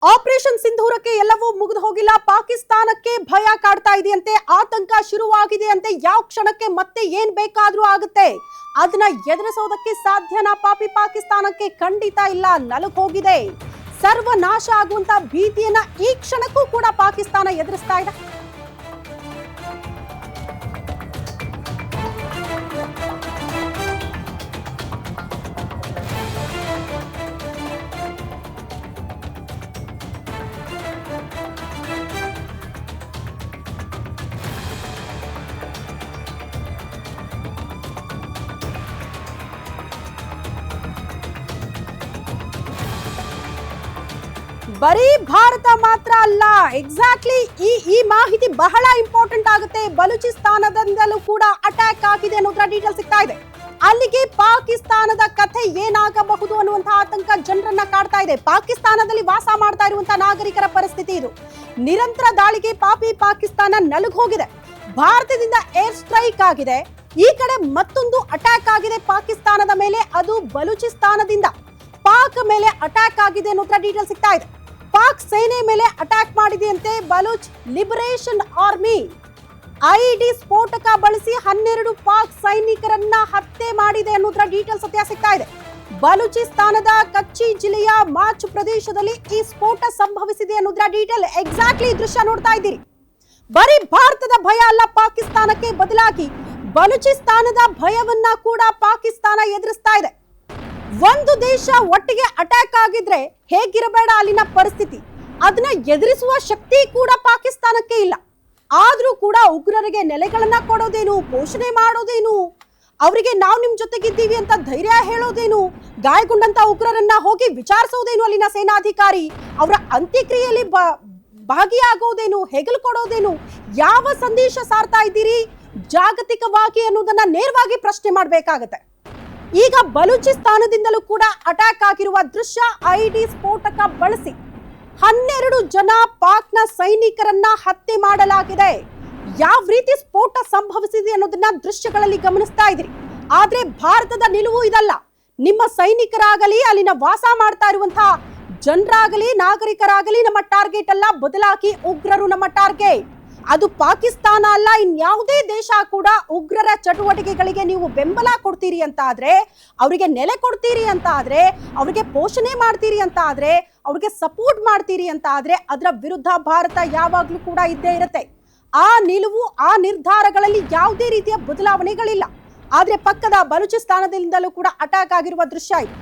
Operation ಸಿಂಧೂರಕ್ಕೆ ಎಲ್ಲವೂ ಮುಗಿದು ಹೋಗಿಲ್ಲ. ಪಾಕಿಸ್ತಾನಕ್ಕೆ ಭಯ ಕಾಡ್ತಾ ಇದೆಯಂತೆ, ಆತಂಕ ಶುರುವಾಗಿದೆ ಯಾವ ಕ್ಷಣಕ್ಕೆ ಮತ್ತೆ ಏನ್ ಬೇಕಾದ್ರೂ ಆಗುತ್ತೆ. ಅದನ್ನ ಎದುರಿಸೋದಕ್ಕೆ ಸಾಧ್ಯನಾ? ಪಾಕಿಸ್ತಾನಕ್ಕೆ ಖಂಡಿತ ಇಲ್ಲ, ನಲುಗ್ ಹೋಗಿದೆ. ಸರ್ವನಾಶ ಆಗುವಂತ ಭೀತಿಯನ್ನ ಈ ಕ್ಷಣಕ್ಕೂ ಕೂಡ ಪಾಕಿಸ್ತಾನ ಎದುರಿಸ್ತಾ ಇದೆ. ಬರೀ ಭಾರತ ಮಾತ್ರ ಅಲ್ಲ, ಎಕ್ಸಾಕ್ಟ್ಲಿ ಈ ಮಾಹಿತಿ ಬಹಳ ಇಂಪಾರ್ಟೆಂಟ್ ಆಗುತ್ತೆ. ಬಲೂಚಿಸ್ತಾನದಿಂದಲೂ ಕೂಡ ಅಟ್ಯಾಕ್ ಆಗಿದೆ ಅನ್ನೋದ್ರ ಡೀಟೇಲ್ ಸಿಗ್ತಾ ಇದೆ. ಅಲ್ಲಿಗೆ ಪಾಕಿಸ್ತಾನದ ಕಥೆ ಏನಾಗಬಹುದು ಅನ್ನುವಂತಹ ಆತಂಕ ಜನರನ್ನ ಕಾಡ್ತಾ ಇದೆ. ಪಾಕಿಸ್ತಾನದಲ್ಲಿ ವಾಸ ಮಾಡ್ತಾ ಇರುವಂತಹ ನಾಗರಿಕರ ಪರಿಸ್ಥಿತಿ ಇದು. ನಿರಂತರ ದಾಳಿಗೆ ಪಾಕಿಸ್ತಾನ ನಲುಗ್ ಹೋಗಿದೆ. ಭಾರತದಿಂದ ಏರ್ ಸ್ಟ್ರೈಕ್ ಆಗಿದೆ. ಈ ಕಡೆ ಮತ್ತೊಂದು ಅಟ್ಯಾಕ್ ಆಗಿದೆ ಪಾಕಿಸ್ತಾನದ ಮೇಲೆ, ಅದು ಬಲೂಚಿಸ್ತಾನದಿಂದ ಪಾಕ್ ಮೇಲೆ ಅಟ್ಯಾಕ್ ಆಗಿದೆ ಅನ್ನೋದ್ರ ಡೀಟೇಲ್ ಸಿಗ್ತಾ ಇದೆ. ಪಾಕ್ ಸೇನೆ ಮೇಲೆ ಅಟ್ಯಾಕ್ ಮಾಡಿದೆಯಂತೆ ಬಲೂಚ್ ಲಿಬರೇಷನ್ ಆರ್ಮಿ. ಐಇಡಿ ಸ್ಫೋಟಕ ಬಳಸಿ 12 ಪಾಕ್ ಸೈನಿಕರನ್ನ ಹತ್ಯೆ ಮಾಡಿದೆ ಅನ್ನೋದ್ರ ಡೀಟೇಲ್ ಸತ್ಯ ಸಿಗ್ತಾ ಇದೆ. ಬಲೂಚಿಸ್ತಾನದ ಕಚ್ಚಿ ಜಿಲ್ಲೆಯ ಮಾಚ್ ಪ್ರದೇಶದಲ್ಲಿ ಈ ಸ್ಫೋಟ ಸಂಭವಿಸಿದೆ ಅನ್ನೋದ್ರ ಡೀಟೇಲ್ ಎಕ್ಸಾಕ್ಟ್ಲಿ ದೃಶ್ಯ ನೋಡ್ತಾ ಇದ್ದೀರಿ. ಬರೀ ಭಾರತದ ಭಯ ಅಲ್ಲ ಪಾಕಿಸ್ತಾನಕ್ಕೆ, ಬದಲಾಗಿ ಬಲೂಚಿಸ್ತಾನದ ಭಯವನ್ನ ಕೂಡ ಪಾಕಿಸ್ತಾನ ಎದುರಿಸ್ತಾ ಇದೆ. ಒಂದು ದೇಶ ಒಟ್ಟಿಗೆ ಅಟ್ಯಾಕ್ ಆಗಿದ್ರೆ ಹೇಗಿರಬೇಡ ಅಲ್ಲಿನ ಪರಿಸ್ಥಿತಿ, ಅದನ್ನ ಎದುರಿಸುವ ಶಕ್ತಿ ಕೂಡ ಪಾಕಿಸ್ತಾನಕ್ಕೆ ಇಲ್ಲ. ಆದ್ರೂ ಕೂಡ ಉಗ್ರರಿಗೆ ನೆಲೆಗಳನ್ನ ಕೊಡೋದೇನು, ಪೋಷಣೆ ಮಾಡೋದೇನು, ಅವರಿಗೆ ನಾವು ನಿಮ್ ಜೊತೆಗಿದ್ದೀವಿ ಅಂತ ಧೈರ್ಯ ಹೇಳೋದೇನು, ಗಾಯಗೊಂಡಂತ ಉಗ್ರರನ್ನ ಹೋಗಿ ವಿಚಾರಿಸೋದೇನು, ಅಲ್ಲಿನ ಸೇನಾಧಿಕಾರಿ ಅವರ ಅಂತ್ಯಕ್ರಿಯೆಯಲ್ಲಿ ಭಾಗಿಯಾಗೋದೇನು, ಹೆಗಲು ಕೊಡೋದೇನು, ಯಾವ ಸಂದೇಶ ಸಾರ್ತಾ ಇದ್ದೀರಿ ಜಾಗತಿಕವಾಗಿ ಅನ್ನೋದನ್ನ ನೇರವಾಗಿ ಪ್ರಶ್ನೆ ಮಾಡಬೇಕಾಗತ್ತೆ. ಈಗ ಬಲೂಚಿಸ್ತಾನದಿಂದಲೂ ಕೂಡ ಅಟ್ಯಾಕ್ ಆಗಿರುವ ದೃಶ್ಯ, ಐಇಡಿ ಸ್ಫೋಟಕ ಬಳಸಿ 12 ಜನ ಪಾಕ್ನ ಸೈನಿಕರನ್ನ ಹತ್ಯೆ ಮಾಡಲಾಗಿದೆ. ಯಾವ ರೀತಿ ಸ್ಫೋಟ ಸಂಭವಿಸಿದೆ ಅನ್ನೋದನ್ನ ದೃಶ್ಯಗಳಲ್ಲಿ ಗಮನಿಸ್ತಾ ಇದ್ರಿ. ಆದ್ರೆ ಭಾರತದ ನಿಲುವು ಇದಲ್ಲ. ನಿಮ್ಮ ಸೈನಿಕರಾಗಲಿ, ಅಲ್ಲಿನ ವಾಸ ಮಾಡ್ತಾ ಇರುವಂತಹ ಜನರಾಗಲಿ, ನಾಗರಿಕರಾಗಲಿ ನಮ್ಮ ಟಾರ್ಗೆಟ್ ಅಲ್ಲ, ಬದಲಾಗಿ ಉಗ್ರರು ನಮ್ಮ ಟಾರ್ಗೆಟ್. ಅದು ಪಾಕಿಸ್ತಾನ ಅಲ್ಲ, ಇನ್ಯಾವುದೇ ದೇಶ ಕೂಡ ಉಗ್ರರ ಚಟುವಟಿಕೆಗಳಿಗೆ ನೀವು ಬೆಂಬಲ ಕೊಡ್ತೀರಿ ಅಂತ ಆದ್ರೆ, ಅವರಿಗೆ ನೆಲೆ ಕೊಡ್ತೀರಿ ಅಂತ ಆದ್ರೆ, ಅವರಿಗೆ ಪೋಷಣೆ ಮಾಡ್ತೀರಿ ಅಂತ ಆದ್ರೆ, ಅವ್ರಿಗೆ ಸಪೋರ್ಟ್ ಮಾಡ್ತೀರಿ ಅಂತ ಆದ್ರೆ, ಅದರ ವಿರುದ್ಧ ಭಾರತ ಯಾವಾಗ್ಲೂ ಕೂಡ ಇದ್ದೇ ಇರುತ್ತೆ. ಆ ನಿಲುವು, ಆ ನಿರ್ಧಾರಗಳಲ್ಲಿ ಯಾವುದೇ ರೀತಿಯ ಬದಲಾವಣೆಗಳಿಲ್ಲ. ಆದ್ರೆ ಪಕ್ಕದ ಬಲೂಚಿಸ್ತಾನದಿಂದಲೂ ಕೂಡ ಅಟ್ಯಾಕ್ ಆಗಿರುವ ದೃಶ್ಯ ಇದು.